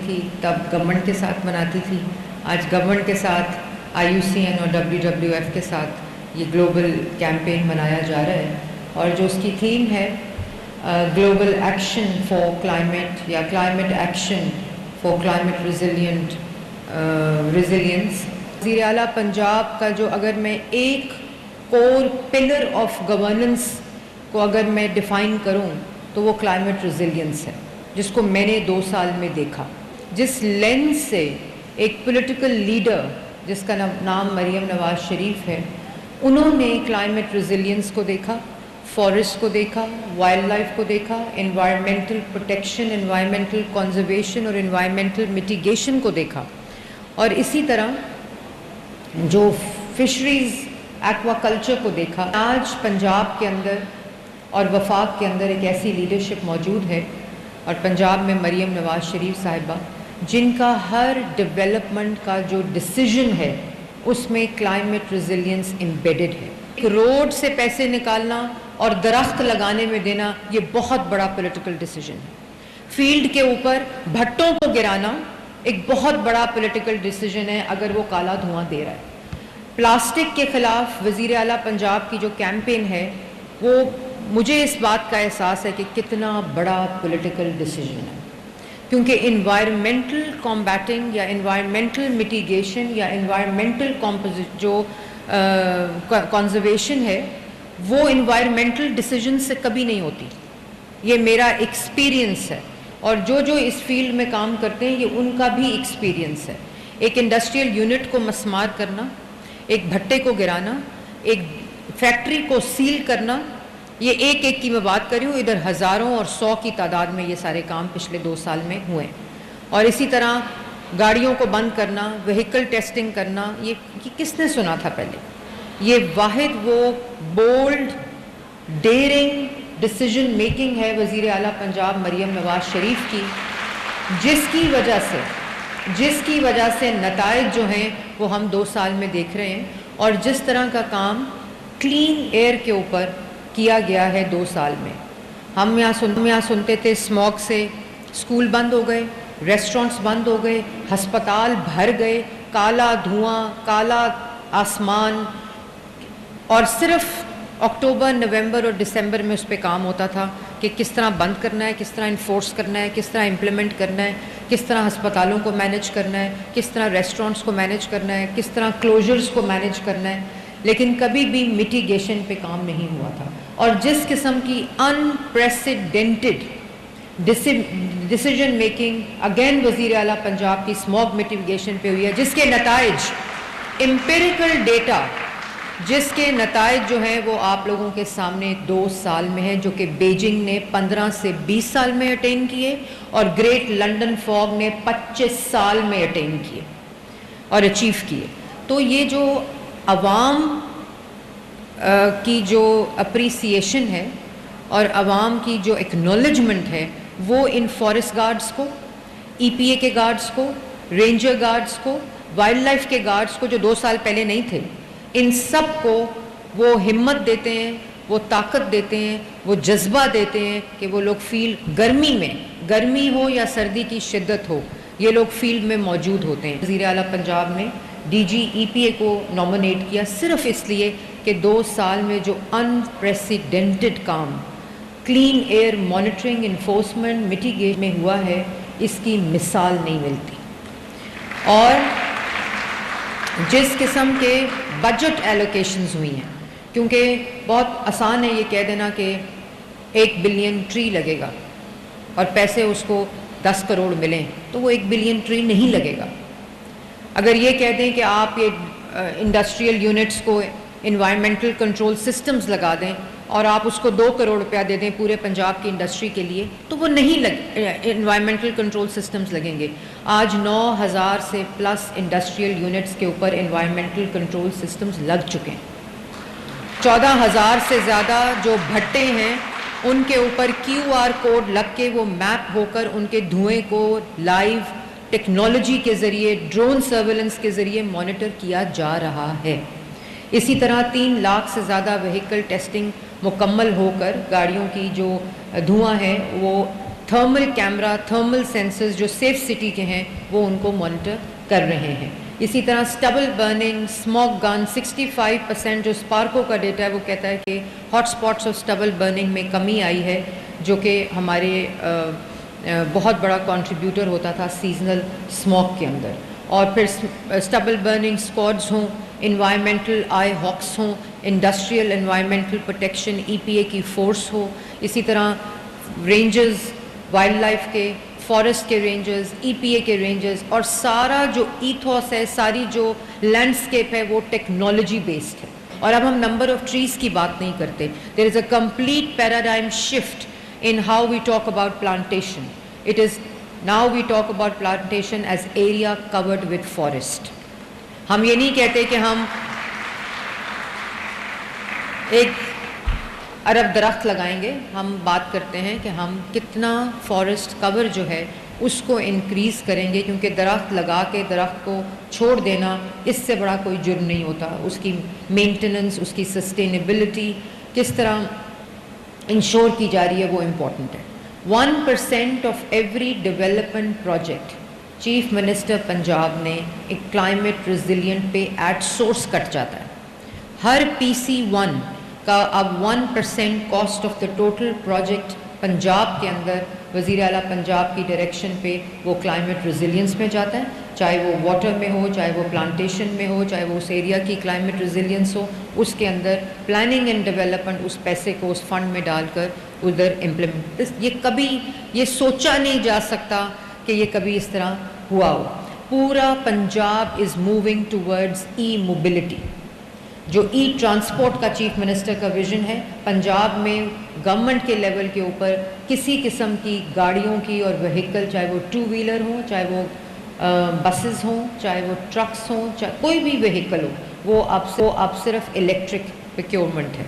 تھی تب گورنمنٹ کے ساتھ مناتی تھی. آج گورنمنٹ کے ساتھ IUCN اور WWF کے ساتھ یہ گلوبل کیمپین منایا جا رہا ہے, اور جو اس کی تھیم ہے گلوبل ایکشن فار کلائمیٹ یا climate action for climate resilience. وزیر اعلیٰ پنجاب کا جو اگر میں ایک کور پلر آف گورننس کو اگر میں ڈیفائن کروں تو وہ کلائمیٹ ریزیلینس ہے, جس کو میں نے 2 سال میں دیکھا. جس لینس سے ایک پولیٹیکل لیڈر جس کا نام مریم نواز شریف ہے, انہوں نے کلائمیٹ ریزیلینس کو دیکھا, فارسٹ کو دیکھا, وائلڈ لائف کو دیکھا, انوائرمنٹل پروٹیکشن, انوائرمنٹل کنزرویشن اور انوائرمنٹل میٹیگیشن کو دیکھا, اور اسی طرح جو فشریز ایکوا کلچر کو دیکھا. آج پنجاب کے اندر اور وفاق کے اندر ایک ایسی لیڈرشپ موجود ہے, اور پنجاب میں مریم نواز شریف صاحبہ, جن کا ہر ڈیولپمنٹ کا جو ڈیسیژن ہے اس میں کلائمیٹ ریزیلینس امبیڈڈ ہے. ایک روڈ سے پیسے نکالنا اور درخت لگانے میں دینا یہ بہت بڑا پولیٹیکل ڈیسیژن ہے. فیلڈ کے اوپر بھٹوں کو گرانا ایک بہت بڑا پولیٹیکل ڈیسیژن ہے اگر وہ کالا دھواں دے رہا ہے. پلاسٹک کے خلاف وزیر اعلیٰ پنجاب کی جو کیمپین ہے وہ مجھے اس بات کا احساس ہے کہ کتنا بڑا پولیٹیکل ڈیسیژن ہے, کیونکہ انوائرمنٹل کمبیٹنگ یا انوائرمنٹل میٹیگیشن یا انوائرمنٹل جو کنزرویشن ہے وہ انوائرمنٹل ڈیسیژن سے کبھی نہیں ہوتی. یہ میرا ایکسپیرینس ہے, اور جو اس فیلڈ میں کام کرتے ہیں یہ ان کا بھی ایکسپیرینس ہے. ایک انڈسٹریل یونٹ کو مسمار کرنا, ایک بھٹے کو گرانا, ایک فیکٹری کو سیل کرنا, یہ ایک کی میں بات کر رہی ہوں, ادھر ہزاروں اور 100 کی تعداد میں یہ سارے کام پچھلے 2 سال میں ہوئے. اور اسی طرح گاڑیوں کو بند کرنا, وہیکل ٹیسٹنگ کرنا, یہ کس نے سنا تھا پہلے؟ یہ واحد وہ بولڈ ڈیئرنگ ڈیسیژن میکنگ ہے وزیر اعلیٰ پنجاب مریم نواز شریف کی, جس کی وجہ سے نتائج جو ہیں وہ ہم 2 سال میں دیکھ رہے ہیں. اور جس طرح کا کام کلین ایئر کے اوپر کیا گیا ہے 2 سال میں. ہم یہاں سنتے تھے اسموگ سے اسکول بند ہو گئے, ریسٹورنٹس بند ہو گئے, ہسپتال بھر گئے, کالا دھواں, کالا آسمان, اور صرف اکتوبر, نومبر اور دسمبر میں اس پہ کام ہوتا تھا کہ کس طرح بند کرنا ہے, کس طرح انفورس کرنا ہے, کس طرح امپلیمنٹ کرنا ہے, کس طرح ہسپتالوں کو مینیج کرنا ہے, کس طرح ریسٹورنٹس کو مینیج کرنا ہے, کس طرح کلوجرز کو مینیج کرنا ہے. لیکن کبھی بھی میٹیگیشن پہ کام نہیں ہوا تھا. اور جس قسم کی انپریسیڈنٹڈ ڈیسیژن میکنگ اگین وزیر اعلیٰ پنجاب کی اسموگ میٹیگیشن پہ ہوئی ہے, جس کے نتائج امپیریکل ڈیٹا, جس کے نتائج جو ہیں وہ آپ لوگوں کے سامنے 2 سال میں ہیں, جو کہ بیجنگ نے 15 سے 20 سال میں اٹین کیے اور گریٹ لنڈن فاگ نے 25 سال میں اٹین کیے اور اچیو کیے. تو یہ جو عوام کی جو اپریسیشن ہے اور عوام کی جو ایکنالجمنٹ ہے وہ ان فارسٹ گارڈز کو, EPA کے گارڈز کو, رینجر گارڈز کو, وائلڈ لائف کے گارڈز کو جو 2 سال پہلے نہیں تھے, ان سب کو وہ ہمت دیتے ہیں, وہ طاقت دیتے ہیں, وہ جذبہ دیتے ہیں کہ وہ لوگ فیلڈ گرمی ہو یا سردی کی شدت ہو, یہ لوگ فیلڈ میں موجود ہوتے ہیں. وزیر اعلیٰ پنجاب نے DG EPA کو نامنیٹ کیا صرف اس لیے کہ 2 سال میں جو انپریسیڈنٹڈ کام clean air monitoring, enforcement, mitigation میں ہوا ہے, اس کی مثال نہیں ملتی. اور جس قسم کے بجٹ ایلوکیشنز ہوئی ہیں, کیونکہ بہت آسان ہے یہ کہہ دینا کہ 1 بلین ٹری لگے گا اور پیسے اس کو 10 کروڑ ملیں, تو وہ 1 بلین ٹری نہیں لگے گا. اگر یہ کہہ دیں کہ آپ یہ انڈسٹریل یونٹس کو انوائرمنٹل کنٹرول سسٹمز لگا دیں اور آپ اس کو 2 کروڑ روپیہ دے دیں پورے پنجاب کی انڈسٹری کے لیے, تو وہ نہیں انوائرمنٹل کنٹرول سسٹمز لگیں گے. آج 9000 سے پلس انڈسٹریل یونٹس کے اوپر انوائرمنٹل کنٹرول سسٹمز لگ چکے ہیں. 14000 سے زیادہ جو بھٹے ہیں ان کے اوپر QR کوڈ لگ کے وہ میپ ہو کر ان کے دھوئیں کو لائیو ٹیکنالوجی کے ذریعے, ڈرون سرویلنس کے ذریعے مانیٹر کیا جا رہا ہے. اسی طرح 3 لاکھ سے زیادہ وہیکل ٹیسٹنگ مکمل ہو کر گاڑیوں کی جو دھواں ہے وہ تھرمل کیمرہ، تھرمل سینسرز جو سیف سٹی کے ہیں وہ ان کو مانیٹر کر رہے ہیں. اسی طرح اسٹبل برننگ، اسموک گن، 65% جو اسپارکو کا ڈیٹا ہے وہ کہتا ہے کہ hot spots of stubble burning میں کمی آئی ہے، جو کہ ہمارے بہت بڑا کنٹریبیوٹر ہوتا تھا سیزنل اسموک کے اندر. اور پھر اسٹبل برننگ اسکواڈز ہوں، انوائرمنٹل آئی ہاکس ہوں، انڈسٹریل انوائرمنٹل پروٹیکشن EPA کی فورس ہو، اسی طرح رینجز وائلڈ لائف کے، فارسٹ کے رینجرز، EPA کے رینجرز، اور سارا جو ایتھوس ہے، ساری جو لینڈسکیپ ہے وہ ٹیکنالوجی بیسڈ ہے. اور اب ہم نمبر آف ٹریز کی بات نہیں کرتے. There is a complete paradigm shift in how we talk about plantation. It is now we talk about plantation as area covered with forest. ہم یہ نہیں کہتے کہ ہم ایک ارب درخت لگائیں گے، ہم بات کرتے ہیں کہ ہم کتنا فارسٹ کور جو ہے اس کو انکریز کریں گے، کیونکہ درخت لگا کے درخت کو چھوڑ دینا اس سے بڑا کوئی جرم نہیں ہوتا. اس کی مینٹیننس، اس کی سسٹینیبلٹی کس طرح انشور کی جا رہی ہے وہ امپورٹنٹ ہے. 1% of every development project chief minister Punjab نے ایک کلائمیٹ ریزیلینٹ پہ ایٹ سورس کٹ جاتا ہے. ہر PC1 کا اب 1% cost of the total project Punjab کے اندر وزیر اعلیٰ پنجاب کی ڈائریکشن پہ وہ کلائمیٹ ریزیلینس میں جاتا ہے، چاہے وہ واٹر میں ہو، چاہے وہ پلانٹیشن میں ہو، چاہے وہ اس ایریا کی کلائمیٹ ریزیلینس ہو. اس کے اندر پلاننگ اینڈ ڈیولپمنٹ اس پیسے کو اس فنڈ میں ڈال کر ادھر امپلیمنٹ. یہ کبھی یہ سوچا نہیں جا سکتا کہ یہ کبھی اس طرح ہوا ہو. پورا Punjab is moving towards E mobility. جو ای ٹرانسپورٹ کا چیف منسٹر کا ویژن ہے، پنجاب میں گورنمنٹ کے لیول کے اوپر کسی قسم کی گاڑیوں کی اور وہیکل، چاہے وہ 2 ویلر ہوں، چاہے وہ بسز ہوں، چاہے وہ ٹرکس ہوں، چاہے کوئی بھی وہیکل ہو، وہ اب صرف الیکٹرک پروکیورمنٹ ہے.